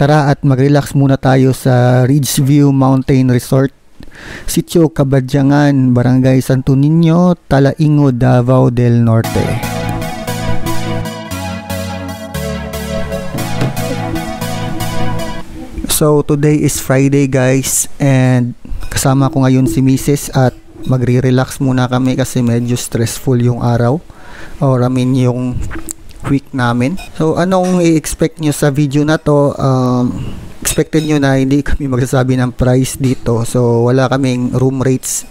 Tara at mag-relax muna tayo sa Ridgeview Mountain Resort, Sitio Kabadyangan, Barangay Santo Niño, Talaingo, Davao del Norte. So today is Friday guys, and kasama ko ngayon si Mrs. at magre-relax muna kami kasi medyo stressful yung araw, or yung week namin. So anong i-expect nyo sa video na to? Expected nyo na hindi kami magsasabi ng price dito, so wala kaming room rates.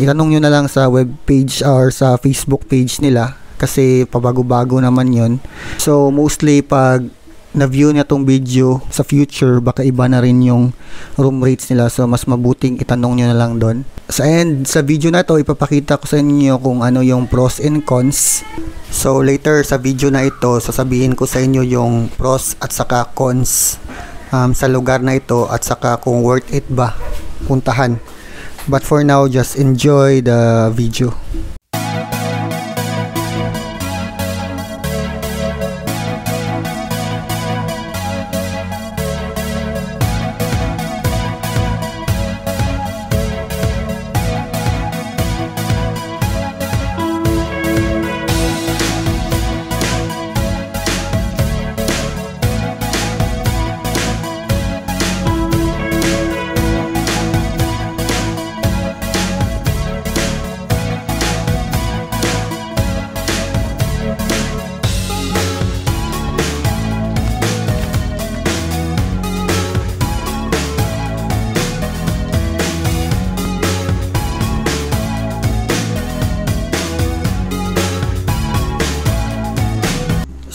Itanong nyo na lang sa web page or sa Facebook page nila kasi pabago-bago naman yon. So mostly pag na-view niya tong video sa future, baka iba na rin yung room rates nila, so mas mabuting itanong nyo na lang doon. Sa end sa video na to, ipapakita ko sa inyo kung ano yung pros and cons. So later sa video na ito, sasabihin ko sa inyo yung pros at saka cons sa lugar na ito, at saka kung worth it ba puntahan. But for now, just enjoy the video.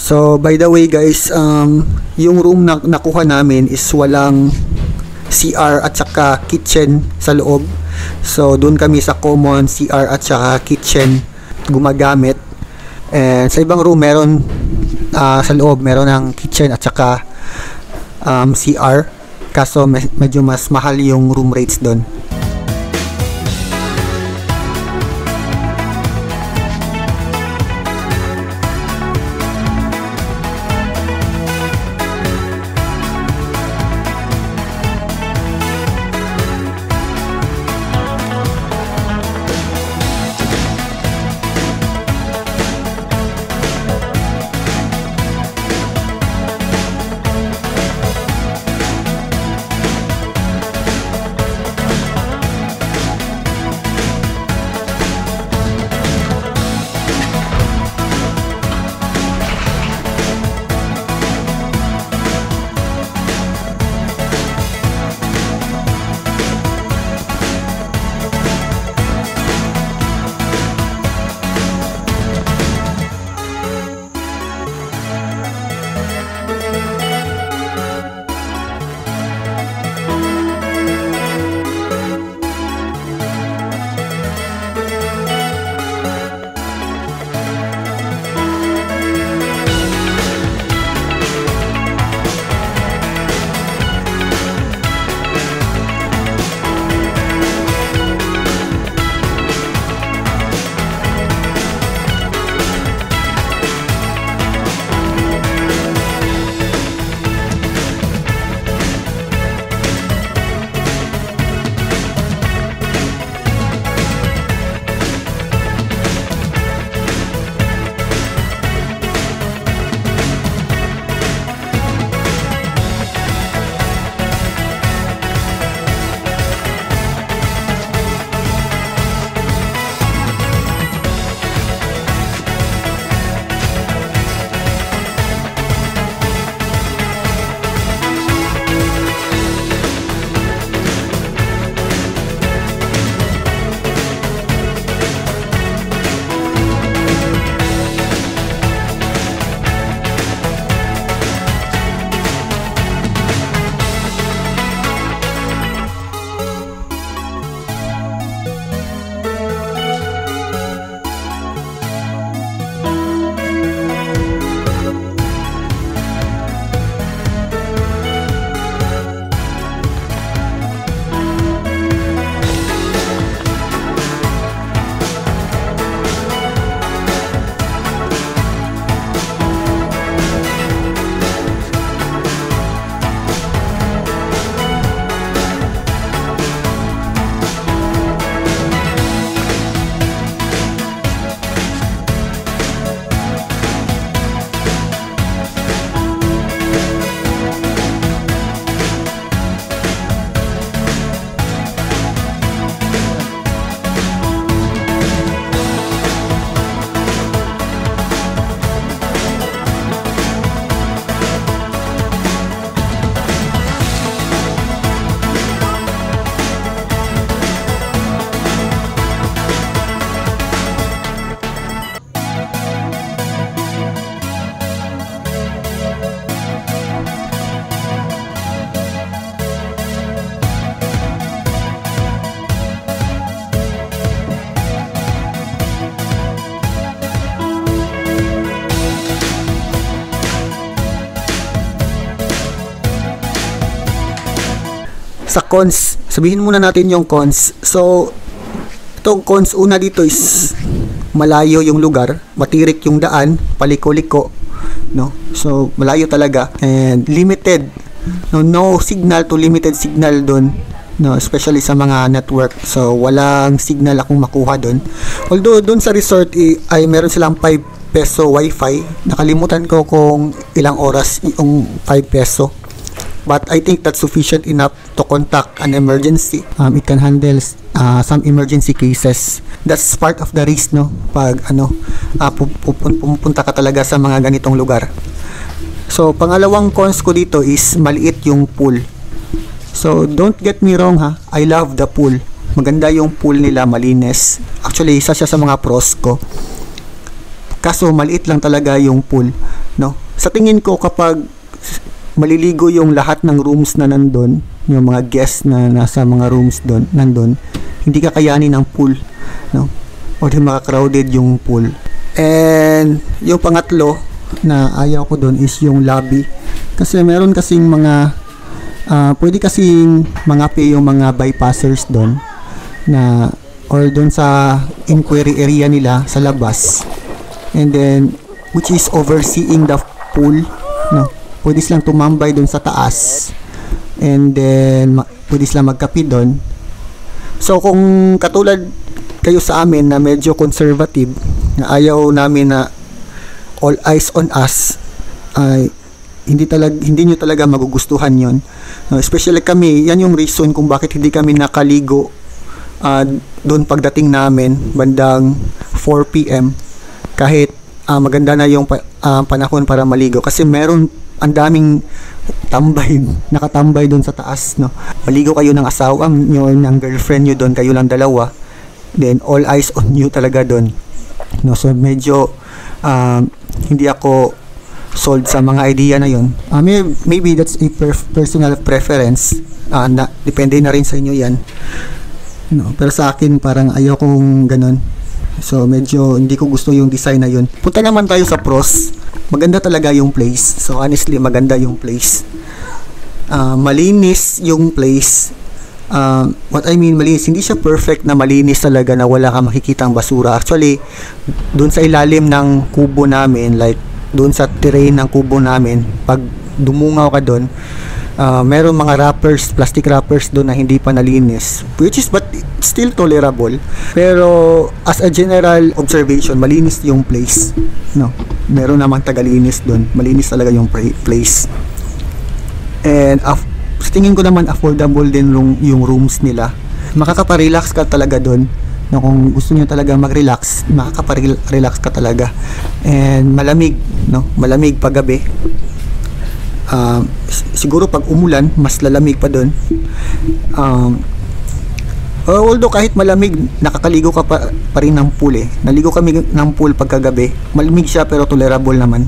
So by the way guys, yung room na nakuha namin is walang CR at saka kitchen sa loob. So doon kami sa common CR at saka kitchen gumagamit. And sa ibang room meron sa loob meron ng kitchen at saka CR. Kaso medyo mas mahal yung room rates doon. Sa cons, sabihin muna natin yung cons. So, itong cons una dito is malayo yung lugar, matirik yung daan, paliko-liko, no? So, malayo talaga and limited. No signal to limited signal doon, no, especially sa mga network. So, walang signal akong makuha doon. Although doon sa resort ay meron silang 5 peso wifi. Nakalimutan ko kung ilang oras yung 5 peso. But I think that's sufficient enough to contact an emergency. It can handle some emergency cases. That's part of the risk, no? Pag pupunta ka talaga sa mga ganitong lugar. So, pangalawang cons ko dito is maliit yung pool. So, don't get me wrong ha. I love the pool. Maganda yung pool nila, malinis. Actually, isa siya sa mga pros ko. Kaso, maliit lang talaga yung pool, no? Sa tingin ko, kapag maliligo yung lahat ng rooms na nandun, yung mga guests na nasa mga rooms doon, nandun, hindi kakayanin ng pool, no? Or di maka-crowded yung pool. And yung pangatlo na ayaw ko doon is yung lobby. Kasi meron kasing mga pwede kasing mangapi yung mga bypassers doon na or doon sa inquiry area nila sa labas. And then which is overseeing the pool, no? Pwede silang tumambay doon sa taas and then pwede silang magkapi doon. So kung katulad kayo sa amin na medyo conservative, na ayaw namin na all eyes on us, ay hindi nyo talaga magugustuhan yon. Especially kami, yan yung reason kung bakit hindi kami nakaligo doon pagdating namin bandang 4 PM kahit maganda na yung panahon para maligo, kasi meron ang daming nakatambay doon sa taas, no? Maligo kayo ng asawa nyo, ng girlfriend nyo doon, kayo lang dalawa, then all eyes on you talaga doon, no? So medyo hindi ako sold sa mga idea na yun. Maybe that's a personal preference, depende na rin sa inyo yan, no? Pero sa akin parang ayaw kong ganun. So medyo hindi ko gusto yung design na yun. Punta naman tayo sa pros. Maganda talaga yung place. So honestly, maganda yung place. Malinis yung place. What I mean malinis, hindi siya perfect na malinis talaga na wala kang makikitang basura. Actually, doon sa ilalim ng kubo namin, like doon sa terrain ng kubo namin, pag dumungaw ka doon, meron mga wrappers, plastic wrappers doon na hindi pa nalinis, which is but still tolerable. Pero as a general observation, malinis yung place, no? Meron namang tagalinis doon, malinis talaga yung place. And sa tingin ko naman affordable din yung rooms nila. Makakapa-relax ka talaga doon, no? Kung gusto niyo talaga mag-relax, makakapa-relax ka talaga. And malamig, no? Malamig pag gabi. Siguro pag umulan mas lalamig pa doon. Although kahit malamig, nakakaligo ka pa rin ng pool eh. Naligo kami ng pool pagkagabi. Malamig siya pero tolerable naman.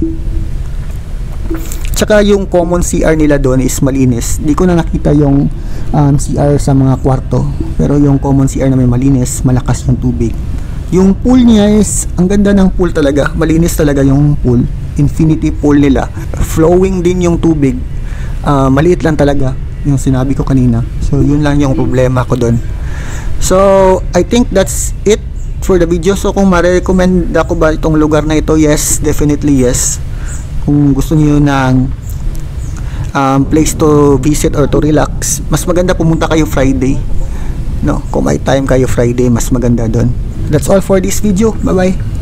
Tsaka yung common CR nila doon is malinis. Di ko na nakita yung CR sa mga kwarto, pero yung common CR na may malinis, malakas yung tubig. Yung pool niya is, ang ganda ng pool talaga. Malinis talaga yung pool. Infinity pool nila. Flowing din yung tubig. Maliit lang talaga, yung sinabi ko kanina. So yun lang yung problema ko doon. So I think that's it for the video. So kung ma-recommend ako ba itong lugar na ito, yes, definitely yes. Kung gusto niyo ng place to visit or to relax, mas maganda pumunta kayo Friday, no? Kung may time kayo Friday, mas maganda doon. That's all for this video. Bye bye.